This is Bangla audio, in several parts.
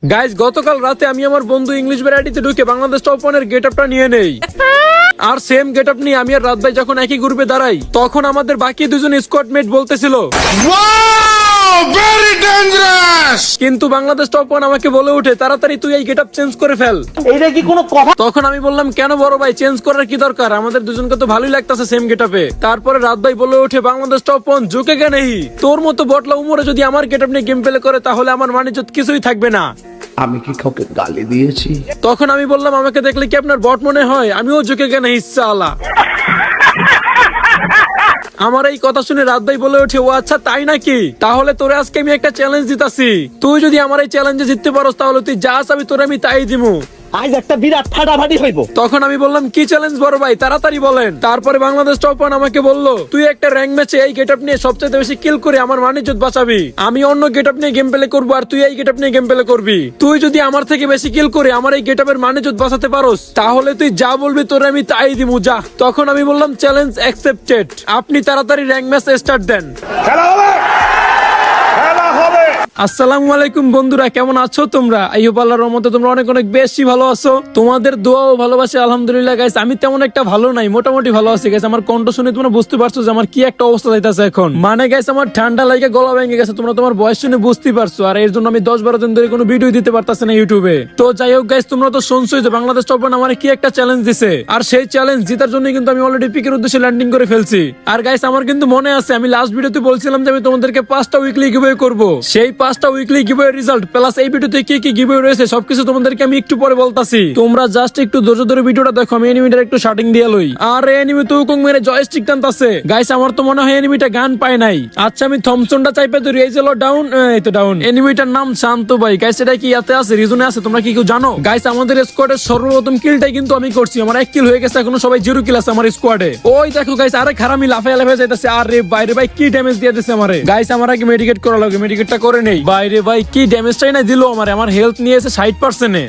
গাইস গতকাল রাতে আমি আমার বন্ধু ইংলিশ ভ্যারাইটিতে ঢুকে বাংলাদেশ টপ ওয়ানের গেট আপটা নিয়ে নেই। আর সেম গেট আপ নিয়ে আমি আর রাত ভাই যখন একই গ্রুপে দাঁড়াই, তখন আমাদের বাকি দুজন স্কোয়াডমেট বলতেছিল কিন্তু বাংলাদেশ টপ ওয়ান আমাকে বলে উঠে, তাড়াতাড়ি তুই এই গেট আপ চেঞ্জ করে ফেল। এইটা কি কোনো কথা? তখন আমি বললাম, কেন বড় ভাই, চেঞ্জ করার কি দরকার, আমাদের দুজনকে তো ভালোই লাগতেছে সেম গেট আপে। তারপরে রাত ভাই বলে ওঠে, বাংলাদেশ টপ ওয়ান ঝুঁকে কে নেই, তোর মতো বটলা উমরে যদি আমার গেট আপ নিয়ে গেম প্লে করে তাহলে আমার মানিজ্জত কিছুই থাকবে না। আমি কি কাউকে গালি দিয়েছি? তখন আমি বললাম, আমাকে দেখলে কি আপনার বট মনে হয়? আমিও ঝুঁকে কেন ইচ্ছা আলা। আমার এই কথা শুনে রাত ভাই বলে ওঠে, ও আচ্ছা তাই নাকি, তাহলে তোরে আজকে আমি একটা চ্যালেঞ্জ দিতাছি, তুই যদি আমার এই চ্যালেঞ্জে জিততে পারোস তাহলে তুই যা চাবি তোরে আমি তাই দিমু। আজ একটা বিরাট ফাটাফাটি হইব। তখন আমি বললাম, কি চ্যালেঞ্জ বড় ভাই, তাড়াতাড়ি বলেন। তারপরে বাংলাদেশ টপ ওয়ান আমাকে বলল, তুই একটা র্যাঙ্ক ম্যাচে এই গেট আপ নিয়ে সবচেয়ে বেশি কিল করে আমার মানিজ্জত বাঁচাবি, আমি অন্য গেট আপ নিয়ে গেম প্লে করবো আর তুই এই গেট আপ নিয়ে গেম প্লে করবি। তুই যদি আমার থেকে বেশি কিল করে আমার এই গেট আপের মানিজ্জত বাঁচাতে পারোস তাহলে তুই যা বলবি তোরে আমি তাই দিমু, যা। তখন আমি বললাম, চ্যালেঞ্জ অ্যাকসেপ্টেড, আপনি তাড়াতাড়ি র্যাঙ্ক ম্যাচ স্টার্ট দেন। আসসালামু আলাইকুম বন্ধুরা, কেমন আছো তোমরা? আইয়ুব আল্লাহর রহমতে তোমরা অনেক অনেক বেশি ভালো আছো। তোমাদের দোয়া ও ভালোবাসা আলহামদুলিল্লাহ গাইস আমি তেমন একটা ভালো নাই, মোটামুটি ভালো আছি গাইস। আমার কণ্ঠ শুনে তোমরা বুঝতে পারছো যে আমার কি একটা অবস্থা যাইতাছে এখন, মানে গাইস আমার ঠান্ডা লাগে গলা ভেঙে গেছে, তোমরা তোমার ভয়েস শুনে বুঝতে পারছো। আর এর জন্য আমি 10-12 দিন ধরে কোনো ভিডিও দিতে পারতাছি না ইউটিউবে। তো যাই হোক গাইস, তোমরা তো শুনছোই যে বাংলাদেশ টপ ওয়ান আমার কি একটা চ্যালেঞ্জ দিছে, আর সেই চ্যালেঞ্জ জেতার জন্য কিন্তু আমি অলরেডি পিকের উদ্দেশ্যে ল্যান্ডিং করে ফেলছি। আর গাইস আমার কিন্তু মনে আছে আমি লাস্ট ভিডিওতে বলছিলাম যে আমি তোমাদেরকে 5টা উইকলি গিভওয়ে করব। সেই 5টা উইকলি গিভওয়ে রেজাল্ট প্লাস এই ভিডিওতে কি কি গিভওয়ে রয়েছে সবকিছু তোমাদেরকে আমি একটু পরে বলতাছি। তোমরা জাস্ট একটু ধৈর্য ধরে ভিডিওটা দেখো, আমি এনিমিটার একটু শাটিং দিয়ে লই। আর এনিমি তো উকুং মেরে জয়স্টিক টানতাছে গাইস, আমার তো মনে হয় এনিমিটা গান পায় নাই। আচ্ছা আমি থমসনটা চাইপে ধরি, এই যে ডাউন, এই তো ডাউন। এনিমিটার নাম শান্ত ভাই গাইস, এটা কি ইয়াতে আছে, রিজনে আছে, তোমরা কি কেউ জানো? গাইস আমাদের স্কোয়াডের সর্বপ্রথম কিলটাই কিন্তু আমি করছি, আমার 1 কিল হয়ে গেছে, এখনো সবাই 0 কিল আছে আমার স্কোয়াডে। ওই দেখো গাইস, আরে খারামি লাফায় লাফায় যাইতাছে, আরে বাইরে ভাই কি ড্যামেজ দিয়ে দিয়েছে আমারে। গাইস আমার আগে মেডিকেট করা লাগে, মেডিকেটটা করে নেই। বাইরে ভাই কি ড্যামেজটাই না দিল আমারে, আমার হেলথ নিয়ে এসে 60%।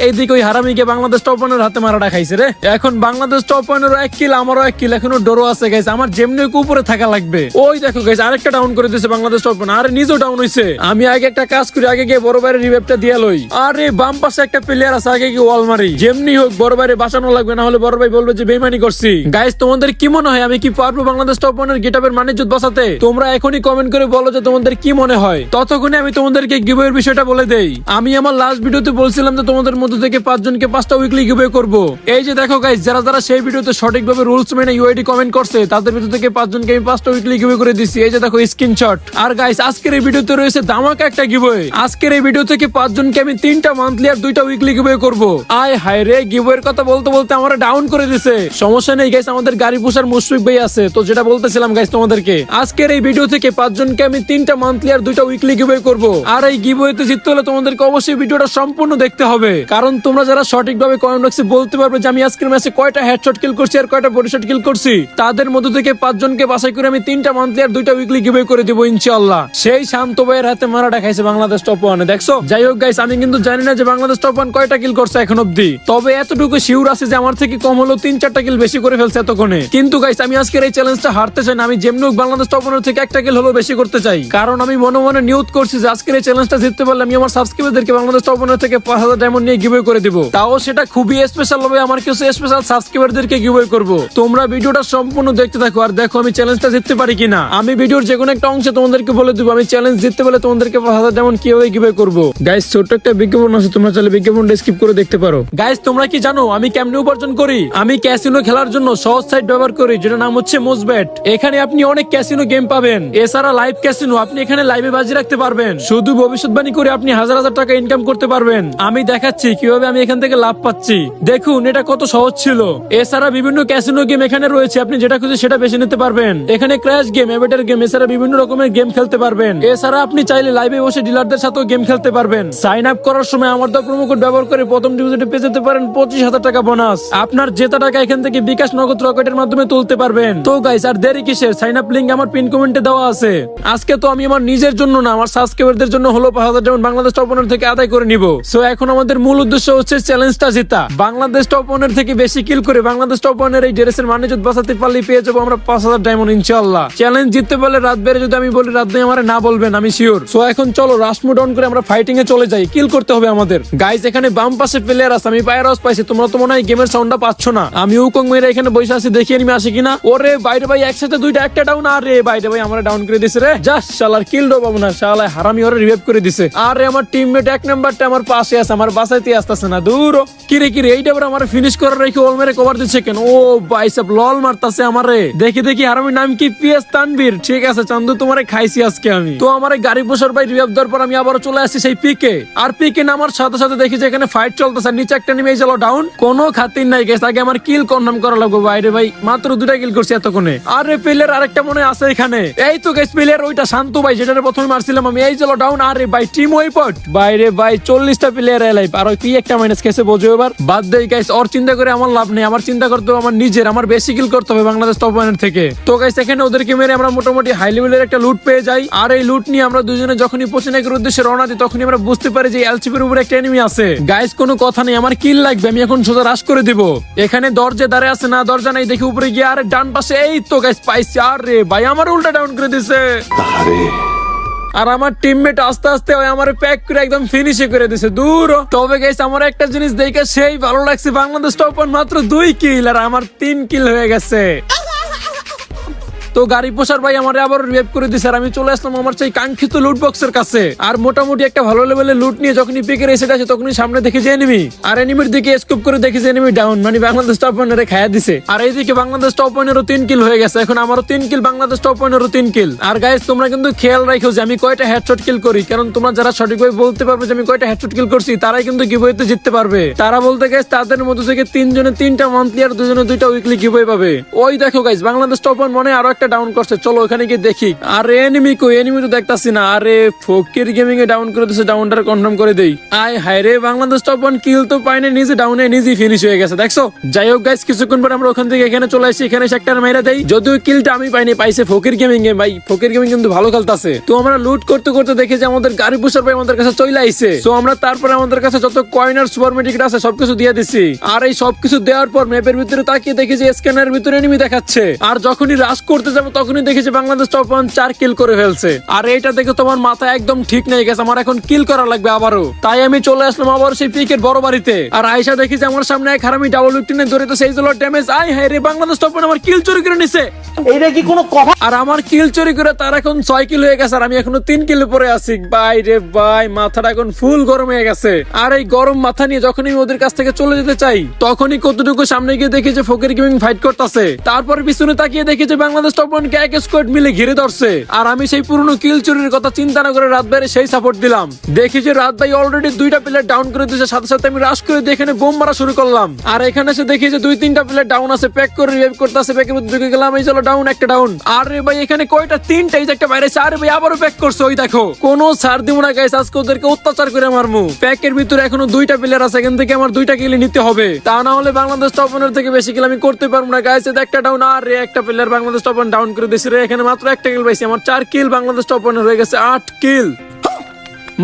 এইদিকে ওই হারামিকে বাংলাদেশ টপ ওয়ানের হাতে মারাটা খাইছে রে। এখন বাংলাদেশ টপ ওয়ানের 1 কিল, আমারও 1 কিল, এখনো ডরো আছে গাইস, আমার যেমনি উপরে থাকা লাগবে। ওই দেখো গাইস আরেকটা ডাউন করে দিয়েছে বাংলাদেশ টপ ওয়ান, আরে নিজেও ডাউন হইছে। আমি আগে একটা কাজ করি, আগে গিয়ে বড় বাইরে রিভাইভটা দিয়ে লই। আরে বাম পাশে একটা প্লেয়ার আছে, আগে গিয়ে ওয়াল মারি, যেমনি হোক বড় বাইরে বাঁচানো লাগবে, না হলে বড় ভাই বলবে যে বেইমানি করছি। গাইস তোমাদের কি মনে হয় আমি কি পারবো বাংলাদেশ টপ ওয়ানের গেটআপের মানিজ্জত বাঁচাতে? তোমরা এখনই কমেন্ট করে বলো যে তোমাদের কি মনে হয়। ততক্ষণে আমি তোমাদেরকে গিভওয়ের বিষয়টা বলে দেই। আমি আমার লাস্ট ভিডিওতে বলছিলাম যে তোমাদের মধ্যে থেকে 5 জনকে 5টা উইকলি গিভওয়ে করব। এই যে দেখো গাইস, যারা যারা সেই ভিডিওতে সঠিকভাবে রুলস মেনে ইউআইডি কমেন্ট করছে তাদের ভিতর থেকে 5 জনকে আমি 5টা উইকলি গিভওয়ে করে দিছি। এই যে দেখো স্ক্রিনশট। আর গাইস আজকের এই ভিডিওতে রয়েছে ধামাকা একটা গিভওয়ে। আজকের এই ভিডিও থেকে 5 জনকে আমি 3টা মান্থলি আর 2টা উইকলি গিভওয়ে করব। আয় হায় রে, গিভওয়ের কথা বলতে বলতে আমারে ডাউন করে দিয়েছে। সমস্যা নেই গাইস, আমাদের গাড়ি পোষার মুশফিক ভাই আছে। তো যেটা বলতেছিলাম গাইস তোমাদেরকে, আজকের এই ভিডিও থেকে 5 জনকে আমি 3টা মান্থলি আর 2টা উইকলি গিভওয়ে করব। আর এই গিভওয়েতে জিততে হলে তোমাদেরকে অবশ্যই ভিডিওটা সম্পূর্ণ দেখতে হবে, কারণ তোমরা যারা সঠিকভাবে কমেন্ট বক্সে বলতে পারবে যে আমি আজকের ম্যাচে কয়টা হেডশট কিল করছি আর কয়টা বডি শট কিল করছি, তাদের মধ্য থেকে 5 জনকে বাছাই করে আমি 3টা মান্থলি আর 2টা উইকলি গিভওয়ে করে দেব ইনশাআল্লাহ। সেই শান্ত ভাইয়ের হাতে মারাটা খাইছে বাংলাদেশ টপ ওয়ানে, দেখছো? যাই হোক গাইস, আমি কিন্তু জানি না যে বাংলাদেশ টপ ওয়ান কয়টা কিল করছে এখন অব্দি, তবে এতটুকু শিওর আছে যে আমার থেকে কম হলো 3-4টা কিল বেশি করে ফেলছে এতক্ষণে। কিন্তু গাইস আমি আজকের এই চ্যালেঞ্জটা হারতে চাই না, আমি যেমনি হোক বাংলাদেশ টপ ওয়ানের থেকে 1টা কিল হলো বেশি করতে চাই, কারণ আমি মনে মনে নিয়ত করছি যে আজকের এই চ্যালেঞ্জটা জিততে পারলে আমি আমার সাবস্ক্রাইবারদেরকে বাংলাদেশ টপ ওয়ানের থেকে 5000 ডায়মন্ড নিয়ে গিভওয়ে করে দিব। তাও সেটা খুবই স্পেশাল হবে, আমার কিছু স্পেশাল সাবস্ক্রাইবারদেরকে গিভওয়ে করব। তোমরা ভিডিওটা সম্পূর্ণ দেখতে থাকো আর দেখো আমি চ্যালেঞ্জটা জিততে পারি কিনা। আমি ভিডিওর যে কোনো একটা অংশে তোমাদেরকে বলে দিব আমি চ্যালেঞ্জ জিততে পারলে তোমাদেরকে 5000 ডায়মন্ড কিভাবে গিভওয়ে করব। গাইস ছোট্ট একটা বিজ্ঞাপন আছে, তোমরা চাইলে বিজ্ঞাপনটা স্কিপ করে দেখতে পারো। গাইস তোমরা কি জানো আমি কেমনে উপার্জন করি? আমি ক্যাসিনো খেলার জন্য সহজ সাইট ব্যবহার করি, যেটা নাম হচ্ছে মোজবেট। এখানে আপনি অনেক ক্যাসিনো গেম পাবেন, এছাড়া লাইভ ক্যাসিনো, আপনি এখানে লাইভে বাজি রাখতে পারবেন, শুধু ভবিষ্যৎবাণী করে আপনি হাজার হাজার টাকা ইনকাম করতে পারবেন। আমি দেখাচ্ছি কিভাবে আমি এখান থেকে লাভ পাচ্ছি, দেখুন এটা কত সহজ ছিল। এছাড়া বিভিন্ন ক্যাসিনো গেম এখানে রয়েছে, আপনি যেটা খুঁজে সেটা বেছে নিতে পারবেন। এখানে ক্র্যাশ গেম, এবেটার গেম, এছাড়া বিভিন্ন রকমের গেম খেলতে পারবেন। এছাড়া আপনি চাইলে লাইভে বসে ডিলারদের সাথেও গেম খেলতে পারবেন। সাইন আপ করার সময় আমার দা প্রোমো কোড ব্যবহার করে প্রথম ডিপোজিটে পেয়ে যেতে পারেন 25,000 টাকা বোনাস। আপনার জেতা টাকা এখান থেকে বিকাশ, নগদ, রকেটের মাধ্যমে তুলতে পারবেন। তো গাইস আর দেরি কিসের, সাইন আপ লিংক আমার পিন কমেন্টে দেওয়া আছে। আজকে তো আমি আমার নিজের জন্য না, আমার সাবস্ক্রাইবারদের জন্য হলো 5000 ডায়মন্ড বাংলাদেশ টপ 1 থেকে আদায় করে নিব। সো এখন আমাদের মূল উদ্দেশ্য হচ্ছে চ্যালেঞ্জটা জেতা, বাংলাদেশ টপ 1 থেকে বেশি কিল করে বাংলাদেশ টপ 1 এই ড্রেসের মানিজত বাঁচাতে পারলে পেয়ে যাবো আমরা 5000 ডায়মন্ড ইনশাআল্লাহ। চ্যালেঞ্জ জিততে পারলে রাত বেড়ে যদি আমি বলি রাত দিয়ে আমার না বলবেন, আমি শিওর। সো এখন চলো রাশ মোড অন করে আমরা ফাইটিং এ চলে যাই, কিল করতে হবে আমাদের। গাইস এখানে বাম পাশে প্লেয়ার আছে, আমি পায়ের আওয়াজ পাইছি, তোমরা তো মনে হয় গেমের সাউন্ডটা পাচ্ছ না। আমি উকং মেরে এখানে বসে আছি, দেখি এনিমি আসে কিনা। ওরে বাইরে ভাই একসাথে দুইটা, একটা ডাউন। আরে বাইরে ভাই আমরা ডাউন করে দিছে রে, জাস্ট শালার কিল দো পাবো না, শালা হারামি ওরে রিভাইভ করে দিছে। আরে আমার টিমমেট এক নাম্বারটা আমার পাশে আছে, আমার বাসাইতে আসতেছে না, দূর। কিরে কিরে এইটা আবার আমার ফিনিশ করার রেখে ওল মেরে কভার দিচ্ছে কেন? ও ভাই সব লল মারতাছে আমারে। দেখি দেখি হারামির নাম কি? পিএস তানভীর। ঠিক আছে চান্দু, তোমারে খাইছি আজকে আমি। তো আমার গাড়ি পোষার ভাই রিভাইভ দেওয়ার পর আমি আবারও চলে আসছি সেই পিকে। আর পিকে নামার সাথে সাথে দেখি যে এখানে ফাইট চলতেছে, নিচে একটা নেমে গেল ডাউন। কোনো খাতির নাই গেছে, আগে আমার কিল কনফার্ম করা লাগবে। বাইরে ভাই মাত্র 2টা কিল করছি এতক্ষণে। আরে প্লেয়ার আরেকটা মনে আছে এখানে, এই তো গাইস প্লেয়ার ওইটা শান্ত ভাই, যেটা প্রথমে মারছিলাম আমি। এই চলো ডাউন। আরে ভাই টিম ওয়াইপট। বাইরে ভাই 40টা প্লেয়ার এলাই, আর ওই একটা মাইনাস কেসে বোঝো এবার। বাদ দেই গাইস, ওর চিন্তা করে আমার লাভ নেই, আমার চিন্তা করতে হবে আমার নিজের, আমার বেশি কিল করতে হবে বাংলাদেশ টপ 1 থেকে। তো গাইস এখানে ওদেরকে মেরে আমরা মোটামুটি হাই লেভেলের একটা লুট পেয়ে যাই। আর এই লুট নিয়ে আমরা দুজনে যখনই পশ্চিমের উদ্দেশ্যে রওনা দিই তখনই আমরা বুঝতে পারি যে এলসিপির উপরে একটা এনিমি আছে। গাইস কোনো কথা নেই, আমার কিল লাগবে, আমি এখন সোজা রাশ করে দিব। এখানে দরজা দাঁড়ায় আছে না, দরজা নাই, দেখি উপরে গিয়ে আরে ডান পাশে, এই তো গাইস পাইছি। আরে ভাই আমার উল্টা ডাউন করে দিছে। আর আমার টিমমেট আস্তে আস্তে আমার প্যাক করে একদম ফিনিশে করে দিছে, দূর। তবে গাইস আমার একটা জিনিস দেখে সেই ভালো লাগছে, বাংলাদেশ টপ 1 মাত্র 2 কিল আর আমার 3 কিল হয়ে গেছে। তো গাড়ি পোষার ভাই আমার আবার রিভাইভ করে দিছে, আর আমি চলে আসলাম আমার সেই কাঙ্ক্ষিত লুট বক্সের কাছে। আর মোটামুটি একটা ভালো লেভেলের লুট নিয়ে যখনই পিকের এসে আছে তখনই সামনে দেখে যে এনিমি, আর এনিমির দিকে স্কোপ করে দেখি যে এনিমি ডাউন, মানে বাংলাদেশ টপ 1 এর খায়া দিছে। আর এইদিকে বাংলাদেশ টপ 1 এরও 3 কিল হয়ে গেছে, এখন আমারও 3 কিল, বাংলাদেশ টপ 1 এরও 3 কিল। আর গাইস তোমরা কিন্তু খেয়াল রাখো যে আমি কয়টা হেডশট কিল করি, কারণ তোমরা যারা সঠিকভাবে বলতে পারবে যে আমি কয়টা হেডশট কিল করছি তারাই কিন্তু গিভওয়েতে জিততে পারবে। তারা বলতে গাইস তাদের মধ্যে থেকে 3 জনে 3টা মান্থলি আর 2 জনে 2টা উইকলি গিভওয়ে পাবে। ওই দেখো গাইস বাংলাদেশ টপ 1 মনে আরো একটা ডাউন করছে, চলো ওখানে গিয়ে দেখি। আর এনিমি কই? এনিমি তো দেখতাছি না। আরে ফকির গেমিং এ ডাউন করে দিয়েছে, ডাউনটা কনফার্ম করে দেই। আয় হায় রে, বাংলাদেশ টপ 1 কিল তো পাইনি, নিজে ডাউনে নিজেই ফিনিশ হয়ে গেছে, দেখছো। যাই হোক গাইস কিছুক্ষণ পর আমরা ওখান থেকে এখানে চলে আসি, এখানে সেক্টর মাইরা দেই। যদিও কিলটা আমি পাইনি, পাইছে ফকির গেমিং এ। ভাই ফকির গেমিং কিন্তু ভালো খেলতাছে। তো আমরা লুট করতে করতে দেখি যে আমাদের গাড়ি পুষার ভাই আমাদের কাছে চলে আইছে। তো আমরা তারপরে আমাদের কাছে যত কয়েন আর সুপারমেটিক আছে সবকিছু দিয়ে দিছি। আর এই সবকিছু দেওয়ার পর ম্যাপের ভিতরে তাকিয়ে দেখি যে স্ক্যানারের ভিতরে এনিমি দেখাচ্ছে। আর যখনই রাশ করতে যাবো তখনই দেখি যে বাংলাদেশ টপ 1 4 কিল করে ফেলছে। আর এইটা দেখে তোমার মাথা একদম ঠিক নেই গেছে, আমার এখন কিল করা লাগবে আবারও। তাই আমি চলে আসলাম আবার সেই পিকের বড় বাড়িতে। আর আয়সা দেখি যে আমার সামনে এক হারামি ডাবল উইকটিনে ধরে তো সেই জল ড্যামেজ। আই হায় রে, বাংলাদেশ টপ 1 আমার কিল চুরি করে নিছে। এইটা কি কোনো কথা? আর আমার কিল চুরি করে তার এখন 6 কিল হয়ে গেছে, আর আমি এখনো 3 কিল পরে আছি। ভাই রে ভাই, মাথাটা এখন ফুল গরম হয়ে গেছে। আর এই গরম মাথা নিয়ে যখনই আমি ওদের কাছ থেকে চলে যেতে চাই তখনই কতটুকু সামনে গিয়ে দেখি যে ফকির গেমিং ফাইট করতেছে। তারপর পিছনে তাকিয়ে দেখি যে বাংলাদেশ টপ 1 কে এক স্কোয়াড মিলে ঘিরে ধরছে। আর আমি সেই পুরনো কিল চুরির কথা চিন্তা না করে রাত ভাইয়ের সেই সাপোর্ট দিলাম। দেখি যে রাত ভাই অলরেডি 2টা প্লেয়ার ডাউন করে দিয়েছে, সাথে সাথে আমি রাশ করে দিয়ে এখানে বোম মারা শুরু করলাম। আর এখানে এসে দেখি যে 2-3টা প্লেয়ার ডাউন আছে, প্যাক করে রিভাইভ করতেছে। প্যাকের মধ্যে ঢুকে গেলাম, এই চলো ডাউন, একটা ডাউন। আরে ভাই এখানে কয়টা? 3টা, এই যে একটা বাইরে। আরে ভাই আবারও প্যাক করছে, ওই দেখো। কোনো ছাড় দিব না গাইস, আজকে ওদেরকে অত্যাচার করে মারমু। প্যাকের ভিতরে এখনো 2টা প্লেয়ার আছে, এখান থেকে আমার 2টা কিল নিতে হবে, তা না হলে বাংলাদেশ টপ 1 থেকে বেশি কিল আমি করতে পারবো না গাইস। একটা ডাউন। আর একটা প্লেয়ার বাংলাদেশ টপ 1 ডাউন করে দিয়েছে রে। এখানে মাত্র একটা কিল পাইছি, আমার 4 কিল, বাংলাদেশ টপ 1 হয়ে গেছে 8 কিল।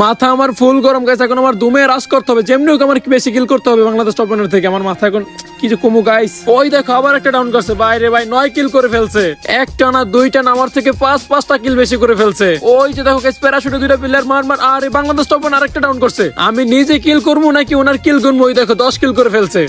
মাথা আমার ফুল গরম গাইস, এখন আমার দুমে রাশ করতে হবে, যেমনি হোক আমার বেশি কিল করতে হবে বাংলাদেশ টপ 1 থেকে। আমার মাথা এখন কি যে কমু গাইস। ওই দেখো আবার একটা ডাউন করছে। বাইরে ভাই 9 কিল করে ফেলছে, একটা না 2টা না, আমার থেকে 5টা কিল বেশি করে ফেলছে। ওই যে দেখো গাইস প্যারাশুটে 2টা প্লেয়ার মার। আরে বাংলাদেশ টপ 1 আরেকটা ডাউন করছে। আমি নিজে কিল করবো নাকি ওনার কিল গুনবো? ওই দেখো 10 কিল করে ফেলছে।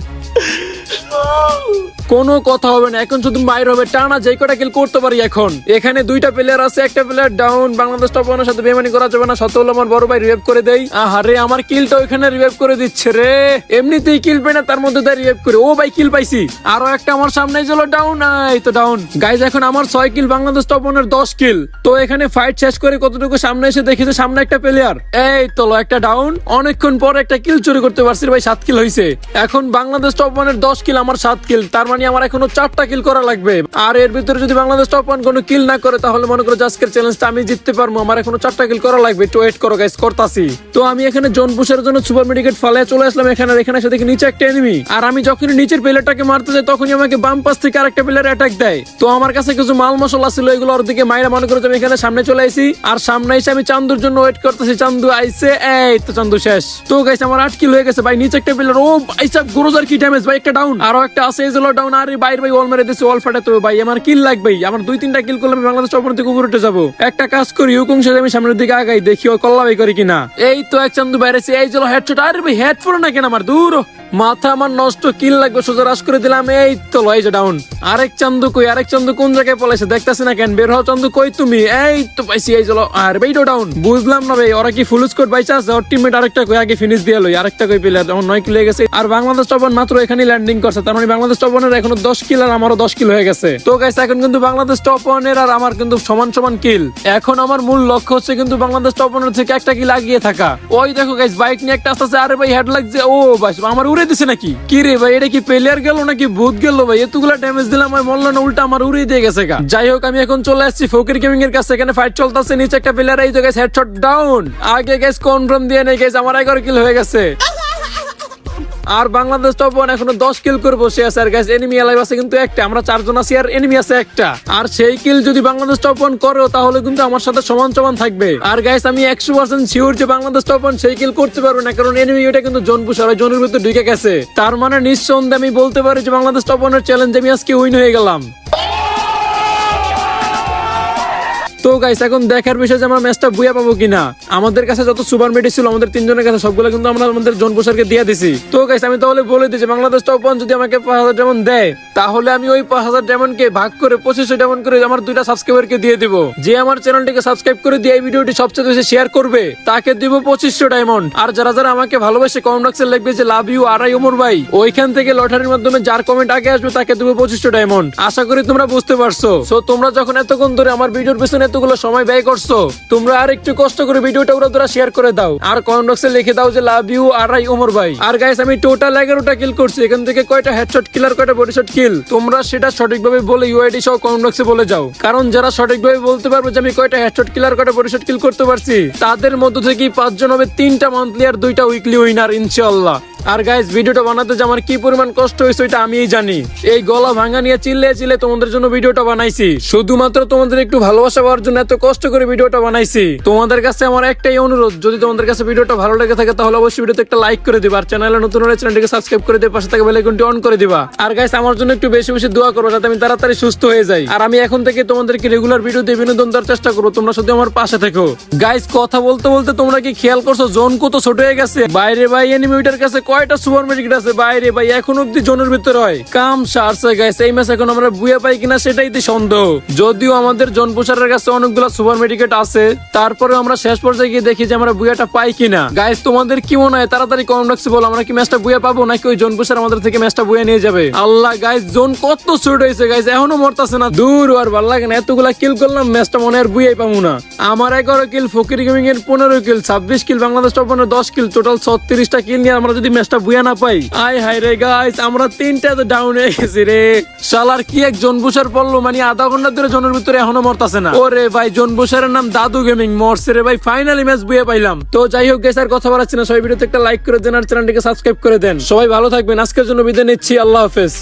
কোনো কথা হবে না, এখন শুধু বাইর হবে, টানা যে কটা কিল করতে পারি এখন। এখানে 2টা প্লেয়ার আছে, একটা প্লেয়ার ডাউন। বাংলাদেশ টপ 1 এর সাথে বেমানি করা যাবে না, সত্য হলো আমার বড় ভাই রিভাইভ করে দেই। আরে আমার কিলটা ওইখানে রিভাইভ করে দিচ্ছে রে, এমনিতেই কিল পাই না তার মধ্যে তাই রিভাইভ করে। ও ভাই কিল পাইছি, আরো একটা আমার সামনে চলো ডাউন। এই তো ডাউন গাইজ, এখন আমার 6 কিল, বাংলাদেশ টপ 1 এর 10 কিল। তো এখানে ফাইট শেষ করে কতটুকু সামনে এসে দেখি যে সামনে একটা প্লেয়ার। এই তো একটা ডাউন, অনেকক্ষণ পর একটা কিল চুরি করতে পারছি ভাই, 7 কিল হয়েছে। এখন বাংলাদেশ টপ 1 এর 10 কিল, আমার 7 কিল, তার মানে মানে আমার এখনো 4টা কিল করা লাগবে। আর এর ভিতরে যদি বাংলাদেশ টপ 1 কোনো কিল না করে তাহলে মনে করো আজকের চ্যালেঞ্জটা আমি জিততে পারবো। আমার এখনো 4টা কিল করা লাগবে, একটু ওয়েট করো গাইস, করতাছি। তো আমি এখানে জোন পুশের জন্য সুপার মেডিকেট ফালায় চলে আসলাম। এখানে এসে দেখি নিচে একটা এনিমি, আর আমি যখনই নিচের প্লেয়ারটাকে মারতে যাই তখনই আমাকে বাম পাশ থেকে আরেকটা প্লেয়ার অ্যাটাক দেয়। তো আমার কাছে কিছু মাল মশলা ছিল, এগুলো ওর দিকে মাইরা মনে করে আমি এখানে সামনে চলে আইছি। আর সামনে এসে আমি চান্দুর জন্য ওয়েট করতেছি। চান্দু আইছে, এই তো চান্দু শেষ। তো গাইস আমার 8 কিল হয়ে গেছে ভাই। নিচে একটা প্লেয়ার, ও ভাই সাহেব গ্রোজার কি ড্যামেজ ভাই, একটা ডাউন, আরো একটা আছে এই জলো ডাউন। আর বাইরে ভাই ওয়াল মেরে দিছে, ওয়াল ফাটাতে হবে ভাই। আমার কিল লাগবে, আমার 2-3টা কিল করলে আমি বাংলাদেশ টপ 1 থেকে উপরে উঠে যাবো। একটা কাজ করি, হুকুম সাথে আমি সামনের দিকে আগাই, দেখি ও কল্লা ভাই করে কিনা। এই তো এক চান্দু বাইরেছে, এই জলো হেডশট। আরে ভাই হেড পড়ে না কেন আমার, দূর মাথা আমার নষ্ট, কিল লাগবে, সোজা রাশ করে দিলাম। এই তো লয় যে ডাউন। আরেক চান্দু কই, আরেক চান্দু কোন জায়গায় পলাইছে দেখতাছি না কেন, বের হও চান্দু কই তুমি। এই তো পাইছি, এই চলো। আর ভাইটো ডাউন। বুঝলাম না ভাই ওরা কি ফুল স্কোর বাইচা আছে, ওর টিমমেট আরেকটা কই আগে ফিনিশ দিয়ে লই, আরেকটা কই প্লেয়ার যখন 9 কিল হয়ে গেছে। আর বাংলাদেশ টপ 1 মাত্র এখানেই ল্যান্ডিং করছে, তার মানে বাংলাদেশ টপ 1 এর এখনো 10 কিল আর আমারও 10 কিল হয়ে গেছে। তো গাইস এখন কিন্তু বাংলাদেশ টপ 1 এর আর আমার কিন্তু সমান সমান কিল। এখন আমার মূল লক্ষ্য হচ্ছে কিন্তু বাংলাদেশ টপ 1 এর থেকে একটা কিল আগিয়ে থাকা। ওই দেখো গাইস বাইক নিয়ে একটা আসছে, আরে ভাই হেড লাগছে। ও ভাই আমার উড়ে দিছে নাকি, কি রে ভাই এটা কি প্লেয়ার গেল নাকি ভূত গেল ভাই, এতগুলা ড্যামেজ দিলাম আমি, মরল না উল্টা আমার উড়িয়ে দিয়ে গেছে গা। যাই হোক আমি এখন চলে আসছি ফকির গেমিং এর কাছে, এখানে ফাইট চলতেছে। নিচে একটা প্লেয়ার, এই তো গাইস হেডশট ডাউন। আগে গাইস কনফার্ম দিয়ে নেই গাইস, আমার 11 কিল হয়ে গেছে। আর বাংলাদেশ টপ 1 এখনো 10 কিল করে বসে আছে। আর গাইস এনিমি অ্যালাইভ আছে কিন্তু একটা, আমরা 4 জন আছি আর এনিমি আছে একটা। আর সেই কিল যদি বাংলাদেশ টপ 1 করেও তাহলে কিন্তু আমার সাথে সমান সমান থাকবে। আর গাইস আমি 100% শিওর যে বাংলাদেশ টপ 1 সেই কিল করতে পারবে না, কারণ এনিমি এটা কিন্তু জোন পুশ, আর জোনের ভিতরে ঢুকে গেছে। তার মানে নিঃসন্দেহে আমি বলতে পারি যে বাংলাদেশ টপ 1 এর চ্যালেঞ্জ আমি আজকে উইন হয়ে গেলাম। তো গাইস এখন দেখার বিষয় যে আমরা ম্যাচটা বুয়া পাবো কিনা। আমাদের কাছে যত সুপার মেডি ছিল আমাদের 3 জনের কাছে সবগুলো কিন্তু আমরা আমাদের জোন পুশারকে দিয়ে দিছি। তো গাইস আমি তাহলে বলে দিই যে বাংলাদেশ টপ 1 যদি আমাকে 5000 ডায়মন্ড দেয় তাহলে আমি ওই 5000 ডায়মন্ডকে ভাগ করে 2500 ডায়মন্ড করে আমার 2টা সাবস্ক্রাইবারকে দিয়ে দিব। যে আমার চ্যানেলটিকে সাবস্ক্রাইব করে দিয়ে এই ভিডিওটি সবচেয়ে বেশি শেয়ার করবে তাকে দিব 2500 ডায়মন্ড। আর যারা যারা আমাকে ভালোবাসে কমেন্ট বক্সে লিখবে যে লাভ ইউ আরাই ওমর ভাই, ওইখান থেকে লটারির মাধ্যমে যার কমেন্ট আগে আসবে তাকে দিব 2500 ডায়মন্ড। আশা করি তোমরা বুঝতে পারছো। সো তোমরা যখন এতক্ষণ ধরে আমার ভিডিওর পিছনে এতগুলো সময় ব্যয় করছো, তোমরা আর একটু কষ্ট করে ভিডিওটা পুরো শেয়ার করে দাও আর কমেন্ট বক্সে লিখে দাও যে লাভ ইউ আরাই ওমর ভাই। আর গাইস আমি টোটাল 11টা কিল করছি, এখান থেকে কয়টা হেডশট কিল আর কয়টা বডি শট কিল তোমরা সেটা সঠিকভাবে বলে ইউআইডি সহ কমেন্ট বক্সে বলে যাও। কারণ যারা সঠিকভাবে বলতে পারবে যে আমি কয়টা হেডশট কিল আর কয়টা বডি শট কিল করতে পারছি তাদের মধ্য থেকে 5 জন হবে 3টা মান্থলি আর 2টা উইকলি উইনার ইনশাআল্লাহ। আর গাইস ভিডিওটা বানাতে যে আমার কি পরিমাণ কষ্ট হয়েছে এটা আমিই জানি। এই গলা ভাঙা নিয়ে চিল্লে তোমাদের জন্য ভিডিওটা বানাইছি, শুধুমাত্র তোমাদের একটু ভালোবাসা পাওয়ার জন্য এত কষ্ট করে ভিডিওটা বানাইছি। তোমাদের কাছে আমার একটাই অনুরোধ, যদি তোমাদের কাছে ভিডিওটা ভালো লেগে থাকে তাহলে অবশ্যই ভিডিওতে একটা লাইক করে দিবা, আর চ্যানেলে নতুন হলে চ্যানেলটিকে সাবস্ক্রাইব করে দিয়ে পাশে থাকা বেল আইকনটি অন করে দিবা। আর গাইস আমার জন্য একটু বেশি বেশি দোয়া করো যাতে আমি তাড়াতাড়ি সুস্থ হয়ে যাই। আর আমি এখন থেকে তোমাদেরকে রেগুলার ভিডিও দিয়ে বিনোদন দেওয়ার চেষ্টা করব, তোমরা শুধু আমার পাশে থেকো। গাইস কথা বলতে বলতে তোমরা কি খেয়াল করছো জোন কত ছোট হয়ে গেছে? বাইরে ভাই এনিমিটার কাছে কয়টা সুপার মেডিকেট আছে, বাইরে ভাই এখন অব্দি জোনের ভিতরে হয় কাম সারছে। গাইস এই ম্যাচ এখন আমরা বুয়া পাই কিনা সেটাই তো সন্দেহ। যদিও আমাদের জোন পুশারের কাছে অনেকগুলো সুপার মেডিকেট আছে, তারপরে আমরা শেষ পর্যায়ে গিয়ে দেখি যে আমরা বুয়াটা পাই কিনা। গাইস তোমাদের কি মনে হয় তাড়াতাড়ি কমেন্ট বক্সে বলো, আমরা কি ম্যাচটা বুয়া পাবো নাকি ওই জোন পুশার আমাদের থেকে ম্যাচটা বুয়া নিয়ে যাবে? আল্লাহ গাইস জোন কত ছোট হয়েছে গাইস, এখনো মরতাছে না। দূর আর ভালো লাগে না, এতগুলা কিল করলাম ম্যাচটা মনে আর বুয়াই পাবো না। আমার 11 কিল, ফকির গেমিং এর 15 কিল, 26 কিল, বাংলাদেশ টপ 1 এর 10 কিল, টোটাল 36টা কিল নিয়ে আমরা যদি ম্যাচটা বুয়া না পাই, আয় হায় রে গাইস আমরা 3টা তো ডাউন হয়ে গেছি রে। শালার কি এক জন বুশার পড়লো, মানে আধা ঘন্টা ধরে জনের ভিতরে এখনো মরতাছে না। ওরে ভাই জন বুশারের নাম দাদু গেমিং, মরছে রে ভাই, ফাইনালি ম্যাচ বুয়ে পাইলাম। তো যাই হোক গাইস আর কথা বলাচ্ছি না, সবাই ভিডিওতে একটা লাইক করে দেন আর চ্যানেলটিকে সাবস্ক্রাইব করে দেন। সবাই ভালো থাকবেন, আজকের জন্য বিদায় নিচ্ছি, আল্লাহ হাফেজ।